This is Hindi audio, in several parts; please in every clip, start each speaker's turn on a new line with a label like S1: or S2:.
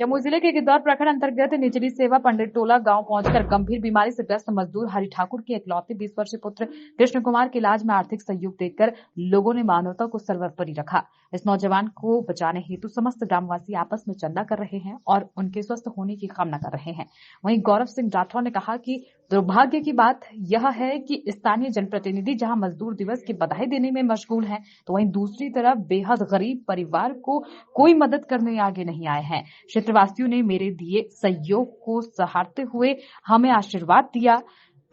S1: जमुई जिले के गिद्धौर प्रखंड अंतर्गत निचली सेवा पंडित टोला गांव पहुंचकर गंभीर बीमारी से ग्रस्त मजदूर हरि ठाकुर के इकलौते 20 वर्षीय पुत्र कृष्ण कुमार के इलाज में आर्थिक सहयोग देकर लोगों ने मानवता को सर्वोपरि रखा। इस नौजवान को बचाने हेतु समस्त ग्रामवासी आपस में चंदा कर रहे हैं और उनके स्वस्थ होने की कामना कर रहे हैं। वहीं गौरव सिंह राठौर ने कहा कि दुर्भाग्य की बात यह है कि स्थानीय जनप्रतिनिधि जहां मजदूर दिवस की बधाई देने में मशगूल हैं, तो वहीं दूसरी तरफ बेहद गरीब परिवार को कोई मदद करने आगे नहीं आए हैं। क्षेत्रवासियों ने मेरे दिए सहयोग को सराहते हुए हमें आशीर्वाद दिया।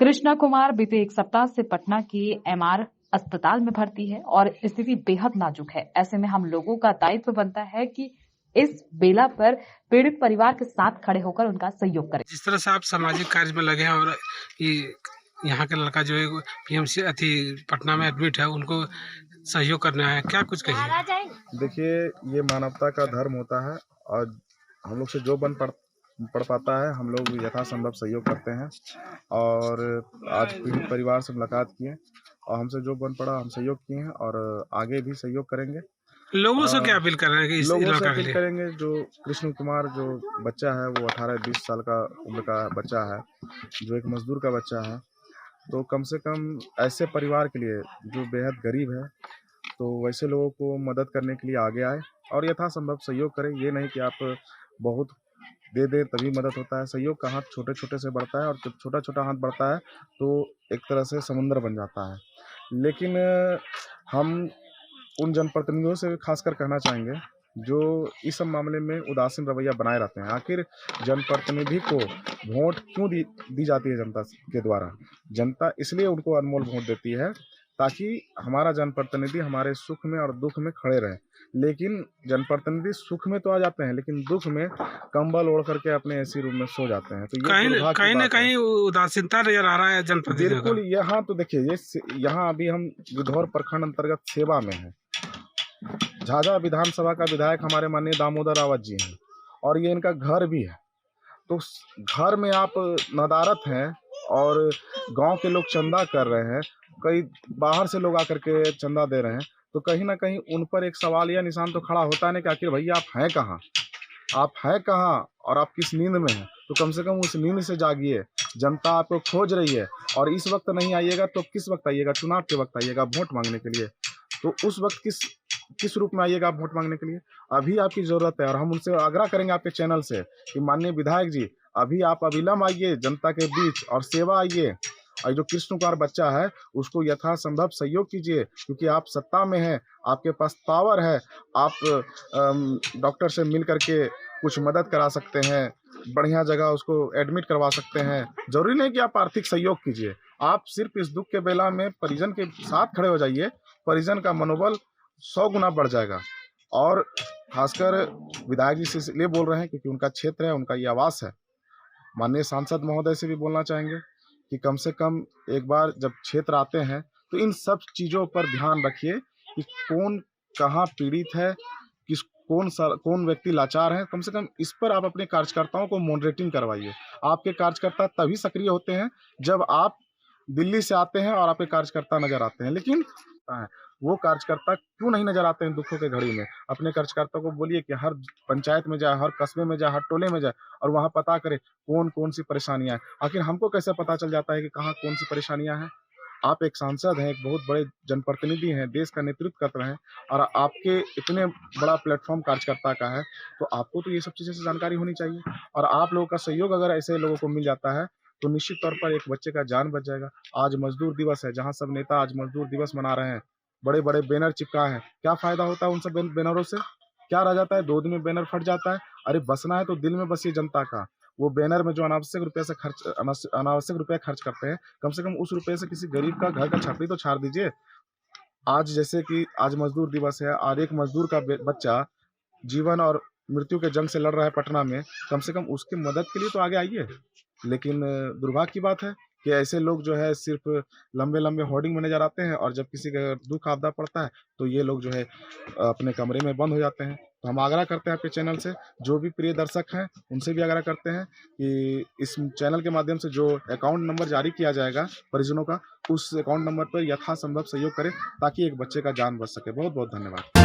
S1: कृष्णा कुमार बीते एक सप्ताह से पटना के MR अस्पताल में भर्ती है और स्थिति बेहद नाजुक है। ऐसे में हम लोगों का दायित्व बनता है कि इस बेला पर पीड़ित परिवार के साथ खड़े होकर उनका सहयोग करें।
S2: जिस तरह से आप सामाजिक कार्य में लगे हैं और यहाँ के लड़का जो है PMC पटना में एडमिट है, उनको सहयोग करना है, क्या कुछ कहिए?
S3: देखिए, ये मानवता का धर्म होता है और हम लोग से जो बन पड़ पाता है हम लोग यथासंभव सहयोग करते हैं। और आज पीड़ित परिवार से मुलाकात किए और हमसे जो बन पड़ा हम सहयोग किए हैं और आगे भी सहयोग करेंगे।
S2: लोगों से क्या अपील कर रहे हैं कि इस
S3: लोगों से
S2: लड़का के
S3: अपील
S2: लिए?
S3: करेंगे, जो कृष्ण कुमार जो बच्चा है वो 18-20 साल का उम्र का बच्चा है, जो एक मजदूर का बच्चा है, तो कम से कम ऐसे परिवार के लिए जो बेहद गरीब है, तो वैसे लोगों को मदद करने के लिए आगे आए और यथासंभव सहयोग करें। ये नहीं कि आप बहुत दे दें तभी मदद होता है। सहयोग का हाथ छोटे छोटे से बढ़ता है और जब छोटा छोटा हाथ बढ़ता है तो एक तरह से समुद्र बन जाता है। लेकिन हम उन जनप्रतिनिधियों से खासकर कहना चाहेंगे जो इस सब मामले में उदासीन रवैया बनाए रहते हैं। आखिर जनप्रतिनिधि को वोट क्यों दी जाती है जनता के द्वारा? जनता इसलिए उनको अनमोल वोट देती है ताकि हमारा जनप्रतिनिधि हमारे सुख में और दुख में खड़े रहे। लेकिन जनप्रतिनिधि सुख में तो आ जाते हैं लेकिन दुख में कंबल ओढ़ करके अपने एसी रूम में सो जाते हैं। तो ये
S2: कहीं ना कहीं उदासीनता नजर आ रहा है जनप्रतिनिधियों का।
S3: बिल्कुल। यहाँ तो देखिए, ये यहाँ अभी हम गिद्धौर प्रखंड अंतर्गत सेवा में हैं। झाझा विधानसभा का विधायक हमारे माननीय दामोदर रावत जी हैं और ये इनका घर भी है। तो घर में आप नदारत हैं और गांव के लोग चंदा कर रहे हैं, कई बाहर से लोग आकर के चंदा दे रहे हैं, तो कहीं ना कहीं उन पर एक सवाल या निशान तो खड़ा होता है ना कि आखिर भैया आप हैं कहाँ? आप हैं कहाँ और आप किस नींद में हैं? तो कम से कम उस नींद से जागिए। जनता आपको खोज रही है और इस वक्त नहीं आइएगा तो किस वक्त आइएगा? चुनाव के वक्त आइएगा वोट मांगने के लिए। तो उस वक्त किस रूप में आइएगा आप वोट मांगने के लिए? अभी आपकी ज़रूरत है और हम उनसे आग्रह करेंगे आपके चैनल से कि माननीय विधायक जी, अभी आप अविलंब आइए जनता के बीच और सेवा आइए। और जो कृष्ण कुमार बच्चा है उसको यथासंभव सहयोग कीजिए, क्योंकि आप सत्ता में हैं, आपके पास पावर है, आप डॉक्टर से मिल करके कुछ मदद करा सकते हैं, बढ़िया जगह उसको एडमिट करवा सकते हैं। जरूरी नहीं कि आप आर्थिक सहयोग कीजिए, आप सिर्फ इस दुख के बेला में परिजन के साथ खड़े हो जाइए। परिजन का मनोबल 100 गुना बढ़ जाएगा। और खासकर विधायक जी से इसलिए बोल रहे हैं क्योंकि उनका क्षेत्र है, उनका ये आवास है। माननीय सांसद महोदय से भी बोलना चाहेंगे कि कम से कम एक बार जब क्षेत्र आते हैं तो इन सब चीज़ों पर ध्यान रखिए कि कौन कहाँ पीड़ित है, कौन व्यक्ति लाचार है। कम से कम इस पर आप अपने कार्यकर्ताओं को मॉनिटरिंग करवाइए। आपके कार्यकर्ता तभी सक्रिय होते हैं जब आप दिल्ली से आते हैं और आपके कार्यकर्ता नजर आते हैं। लेकिन वो कार्यकर्ता क्यों नहीं नजर आते हैं दुखों के घड़ी में? अपने कार्यकर्ता को बोलिए कि हर पंचायत में जाए, हर कस्बे में जाए, हर टोले में जाए और वहाँ पता करे कौन कौन सी परेशानियां हैं। आखिर हमको कैसे पता चल जाता है कि कहाँ कौन सी परेशानियां हैं? आप एक सांसद हैं, एक बहुत बड़े जनप्रतिनिधि हैं, देश का नेतृत्व कर रहे हैं और आपके इतने बड़ा प्लेटफॉर्म कार्यकर्ता का है, तो आपको तो ये सब चीज़ें से जानकारी होनी चाहिए। और आप लोगों का सहयोग अगर ऐसे लोगों को मिल जाता है तो निश्चित तौर पर एक बच्चे का जान बच जाएगा। आज मजदूर दिवस है, जहाँ सब नेता आज मजदूर दिवस मना रहे हैं, बड़े बड़े बैनर चिपकाए हैं, क्या फायदा होता है उन सब बैनरों से? क्या रह जाता है? 2 दिन में बैनर फट जाता है। अरे बसना है तो दिल में बसिए जनता का। वो बैनर में जो अनावश्यक रुपए खर्च करते हैं, कम से कम उस रुपए से किसी गरीब का घर का छपरी तो छाड़ दीजिए। आज जैसे कि आज मजदूर दिवस है, आज एक मजदूर का बच्चा जीवन और मृत्यु के जंग से लड़ रहा है पटना में, कम से कम उसकी मदद के लिए तो आगे आइए। लेकिन दुर्भाग्य की बात है कि ऐसे लोग जो है सिर्फ लंबे लंबे होर्डिंग में नजर आते हैं और जब किसी का दुख आपदा पड़ता है तो ये लोग जो है अपने कमरे में बंद हो जाते हैं। तो हम आग्रह करते हैं आपके चैनल से, जो भी प्रिय दर्शक हैं उनसे भी आग्रह करते हैं कि इस चैनल के माध्यम से जो अकाउंट नंबर जारी किया जाएगा परिजनों का, उस अकाउंट नंबर पर यथासंभव सहयोग करें ताकि एक बच्चे का जान बच सके। बहुत बहुत धन्यवाद।